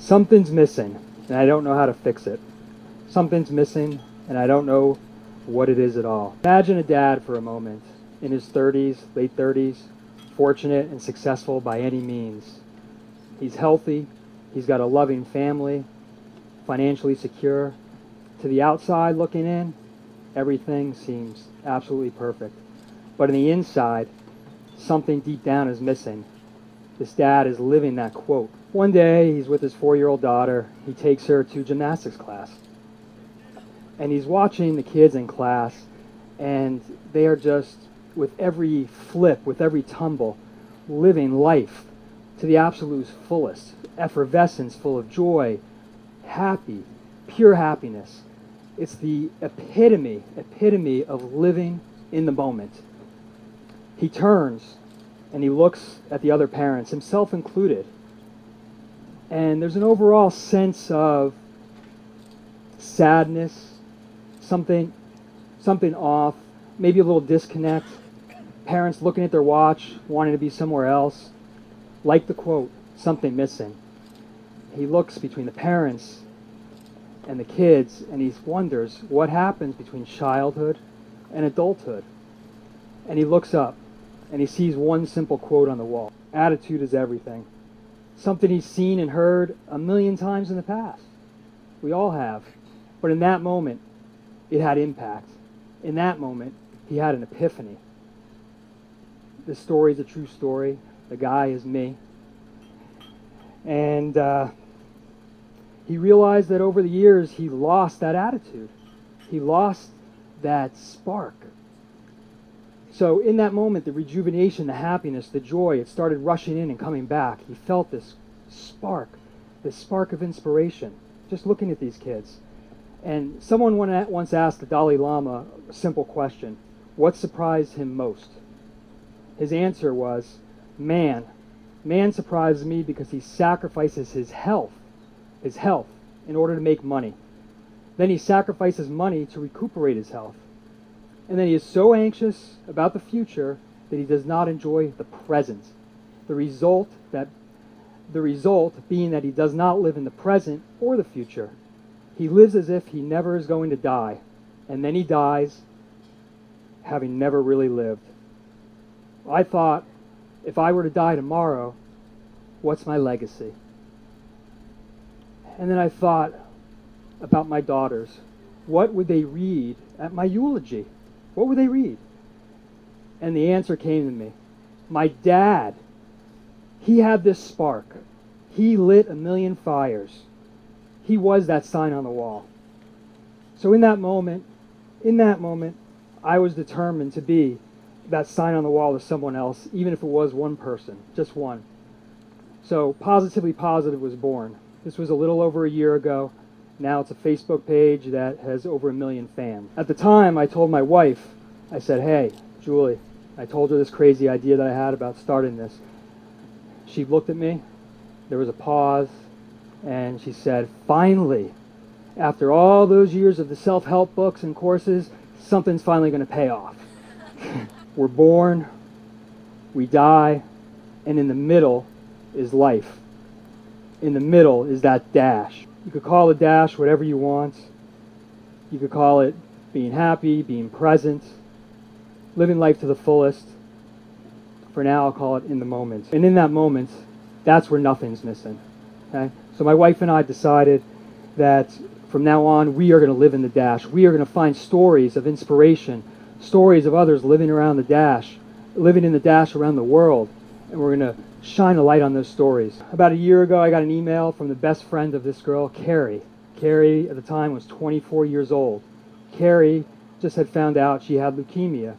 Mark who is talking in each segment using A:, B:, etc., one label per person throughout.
A: Something's missing, and I don't know how to fix it. Something's missing, and I don't know what it is at all. Imagine a dad for a moment, in his 30s, late 30s, fortunate and successful by any means. He's healthy, he's got a loving family, financially secure. To the outside looking in, everything seems absolutely perfect. But on the inside, something deep down is missing. This dad is living that quote. One day, he's with his 4-year-old daughter. He takes her to gymnastics class. And he's watching the kids in class, and they are just, with every flip, with every tumble, living life to the absolute fullest. Effervescence, full of joy, happy, pure happiness. It's the epitome of living in the moment. He turns and he looks at the other parents, himself included. And there's an overall sense of sadness, something off, maybe a little disconnect. Parents looking at their watch, wanting to be somewhere else. Like the quote, something missing. He looks between the parents and the kids, and he wonders what happens between childhood and adulthood. And he looks up, and he sees one simple quote on the wall. Attitude is everything. Something he's seen and heard 1,000,000 times in the past. We all have. But in that moment, it had impact. In that moment, he had an epiphany. This story is a true story. The guy is me. And he realized that over the years, he lost that attitude. He lost that spark. So in that moment, the rejuvenation, the happiness, the joy, it started rushing in and coming back. He felt this spark of inspiration, just looking at these kids. And someone once asked the Dalai Lama a simple question: what surprised him most? His answer was, man. Man surprises me because he sacrifices his health in order to make money. Then he sacrifices money to recuperate his health. And then he is so anxious about the future that he does not enjoy the present. The result being that he does not live in the present or the future. He lives as if he never is going to die, and then he dies having never really lived. I thought, if I were to die tomorrow, what's my legacy? And then I thought about my daughters. What would they read at my eulogy? What would they read? And the answer came to me. My dad, he had this spark. He lit 1,000,000 fires. He was that sign on the wall. So in that moment, I was determined to be that sign on the wall to someone else, even if it was one person, just one. So Positively Positive was born. This was a little over a year ago. Now it's a Facebook page that has over 1,000,000 fans. At the time, I told my wife, I said, hey, Julie, I told her this crazy idea that I had about starting this. She looked at me, there was a pause, and she said, finally, after all those years of the self-help books and courses, something's finally going to pay off. We're born, we die, and in the middle is life. In the middle is that dash. You could call the dash whatever you want. You could call it being happy, being present, living life to the fullest. For now, I'll call it in the moment. And in that moment, that's where nothing's missing. Okay? So my wife and I decided that from now on, we are going to live in the dash. We are going to find stories of inspiration, stories of others living around the dash, living in the dash around the world, and we're going to shine a light on those stories. About a year ago, I got an email from the best friend of this girl, Carrie. Carrie, at the time, was 24 years old. Carrie just had found out she had leukemia.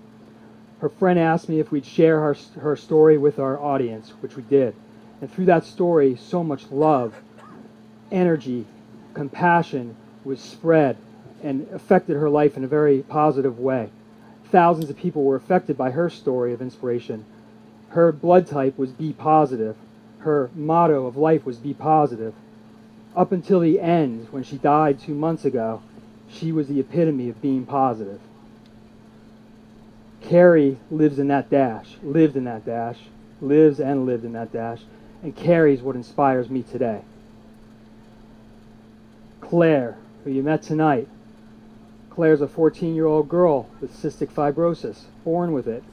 A: Her friend asked me if we'd share her story with our audience, which we did. And through that story, so much love, energy, compassion was spread and affected her life in a very positive way. Thousands of people were affected by her story of inspiration. Her blood type was B positive. Her motto of life was be positive. Up until the end, when she died 2 months ago, she was the epitome of being positive. Carrie lives in that dash, lived in that dash, lives and lived in that dash, and carries what inspires me today. Claire, who you met tonight. Claire's a 14-year-old girl with cystic fibrosis, born with it,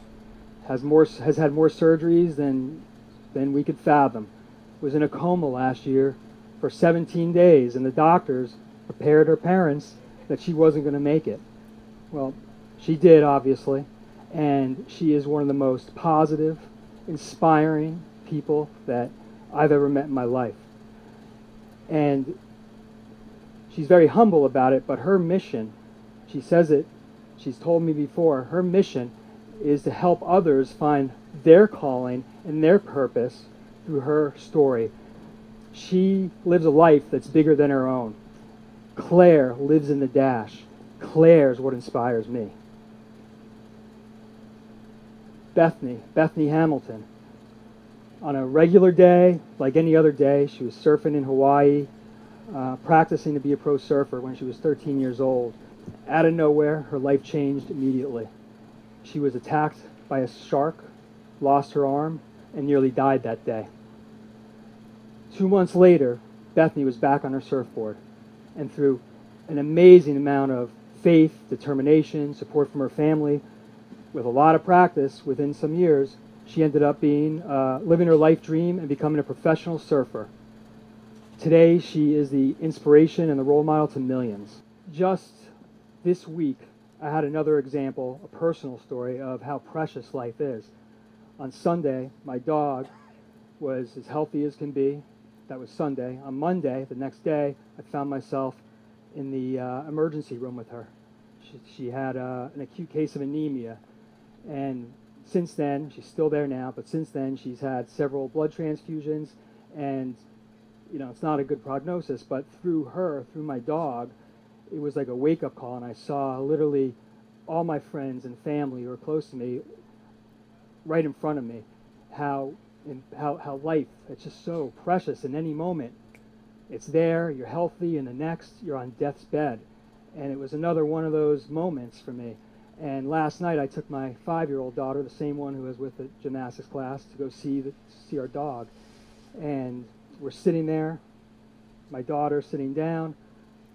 A: has had more surgeries than we could fathom. Was in a coma last year for 17 days, and the doctors prepared her parents that she wasn't going to make it. Well, she did, obviously, and she is one of the most positive, inspiring people that I've ever met in my life. And she's very humble about it, but her mission, she says it, she's told me before, her mission is to help others find their calling and their purpose through her story. She lives a life that's bigger than her own. Claire lives in the dash. Claire's what inspires me. Bethany Hamilton. On a regular day, like any other day, she was surfing in Hawaii, practicing to be a pro surfer when she was 13 years old. Out of nowhere, her life changed immediately. She was attacked by a shark, lost her arm, and nearly died that day. 2 months later, Bethany was back on her surfboard, and through an amazing amount of faith, determination, support from her family, with a lot of practice, within some years, she ended up living her life dream and becoming a professional surfer. Today, she is the inspiration and the role model to millions. Just this week, I had another example, a personal story of how precious life is. On Sunday, my dog was as healthy as can be. That was Sunday. On Monday, the next day, I found myself in the emergency room with her. She had an acute case of anemia, and since then, she's still there now, but since then she's had several blood transfusions, and it's not a good prognosis, but through her, through my dog, it was like a wake-up call, and I saw literally all my friends and family who are close to me right in front of me, how life, it's just so precious. In any moment, it's there, you're healthy, and the next, you're on death's bed. And it was another one of those moments for me. And last night, I took my 5-year-old daughter, the same one who was with the gymnastics class, to go see our dog. And we're sitting there, my daughter sitting down,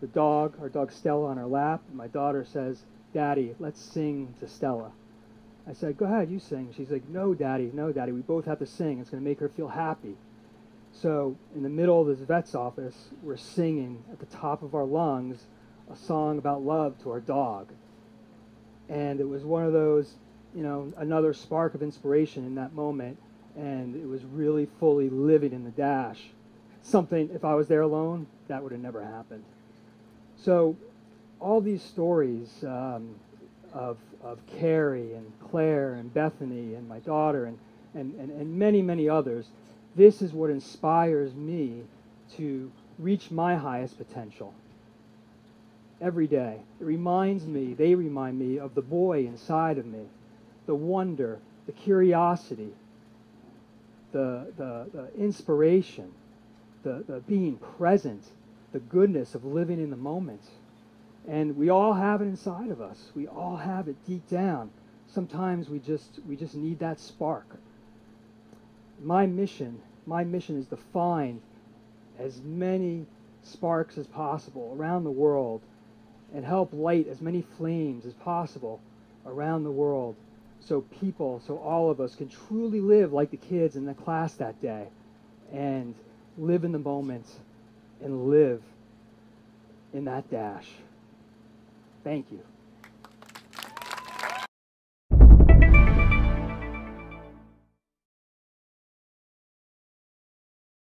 A: our dog Stella on her lap, and my daughter says, "Daddy, let's sing to Stella." I said, "Go ahead, you sing." She's like, no, Daddy, we both have to sing. It's going to make her feel happy." So in the middle of this vet's office, we're singing at the top of our lungs a song about love to our dog. And it was one of those, another spark of inspiration in that moment. And it was really fully living in the dash. Something, if I was there alone, that would have never happened. So all these stories of Carrie and Claire and Bethany and my daughter and many, many others, this is what inspires me to reach my highest potential every day. They remind me of the boy inside of me, the wonder, the curiosity, the inspiration, the being present, the goodness of living in the moment. And we all have it inside of us. We all have it deep down. Sometimes we just need that spark. My mission is to find as many sparks as possible around the world and help light as many flames as possible around the world so all of us can truly live like the kids in the class that day and live in the moment and live in that dash. Thank you.